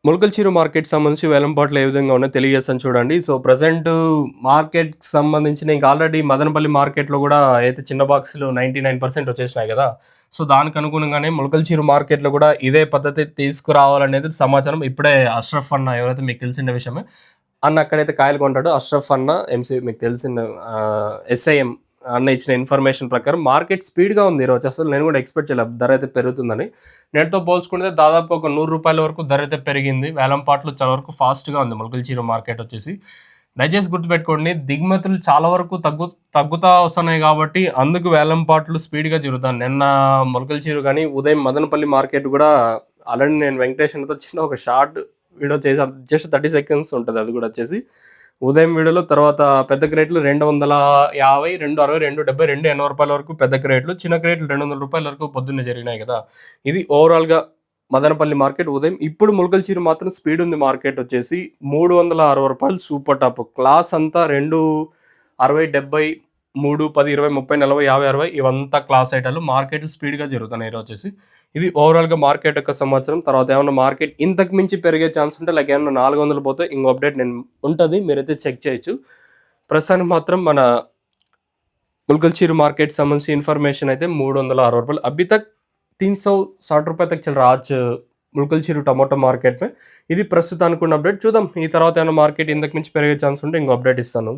మొలకల్చీరు మార్కెట్‌కి సంబంధించి వేలంపాట్లు ఏ విధంగా ఉన్నాయో తెలియజేస్తాను చూడండి. సో, ప్రెజెంటు మార్కెట్‌కి సంబంధించిన ఇంక ఆల్రెడీ మదనపల్లి మార్కెట్‌లో గూడా అయితే చిన్న బాక్సులు 99% వచ్చేసినాయి గదా! సో, దానికి అనుగుణంగానే మొలకల్చీరు మార్కెట్‌లో గూడా ఇదే పద్ధతి తీసుకురావాలనేది సమాచారం. ఇప్పుడే అష్రఫ్ అన్న ఎవరైతే మీకు తెలిసిన విషయమే. అన్న అక్కడైతే కాయలు కొంటాడు. అష్రఫ్ అన్న ఎంసీ మీకు తెలిసిన ఎస్ఐఎం అన్న ఇచ్చిన ఇన్ఫర్మేషన్ ప్రకారం మార్కెట్ స్పీడ్‌గా ఉంది ఈరోజు. అసలు నేను గూడా ఎక్స్‌పెక్ట్ చేయలే ధర అయితే పెరుగుతుందని. నేటితో పోల్చుకుంటే దాదాపు ఒక రూ. 100 వరకు ధర అయితే పెరిగింది. వేలంపాట్లు చాలా వరకు ఫాస్ట్‌గా ఉంది మొలకల్చీరు మార్కెట్ వచ్చేసి. దయచేసి గుర్తుపెట్టుకోండి దిగుమతులు చాలా వరకు తగ్గుతా వస్తున్నాయి గాబట్టి, అందుకు వేలంపాట్లు స్పీడ్‌గా జరుగుతాయి. నిన్న మొలకల్చీరు గాని, ఉదయం మదనపల్లి మార్కెట్ గూడా ఆల్రెడీ నేను వెంకటేష్ అన్నతో చిన్న ఒక షార్ట్ వీడియో చేశాను. జస్ట్ 30 సెకండ్స్ ఉంటది అది గూడా వచ్చేసి. ఉదయం వీడియోలో తర్వాత పెద్ద క్రేట్‌లు 250, 260, 270, 280 వరకు పెద్ద క్రేట్‌లు. చిన్న క్రేట్‌లు రూ. 200 వరకు పొద్దున్నే జరిగినాయి గదా! ఇది ఓవరాల్‌గా మదనపల్లి మార్కెట్ ఉదయం. ఇప్పుడు ములకల్చీరు మాత్రం స్పీడ్ ఉంది మార్కెట్ వచ్చేసి రూ. 360 సూపర్ టాప్. క్లాస్ అంతా 2, 60, 70, 3, 10, 20, 30, 40, 50, 60 ఇవంతా క్లాస్ ఐటాలు మార్కెట్‌లు స్పీడ్‌గా జరుగుతున్నాయి ఈరోజొచ్చేసి. ఇది ఓవరాల్‌గా మార్కెట్ యొక్క సమాచారం. తర్వాత ఏమన్నా మార్కెట్ ఇంతకు మించి పెరిగే ఛాన్స్ ఉంటే లైక్ ఏమన్నా 400 పోతే ఇంకో అప్‌డేట్ నేను ఉంటది. మీరైతే చెక్ చేయొచ్చు. ప్రస్తుతానికి మాత్రం మన मुलगलचीर मार्केट संबंधी इन्फॉर्मेशन అయితే ₹360 अभी तक ₹360 तक चल रहा आज ములకల్చీరు టమాటో మార్కెట్ ఇది ప్రస్తుతానికి ఉన్న అప్డేట్ చూద్దాం ఈ తర్వాత ఏమైనా మార్కెట్ ఇంతకు మించి పెరిగే ఛాన్స్ ఉంటే ఇంకో అప్డేట్ ఇస్తాను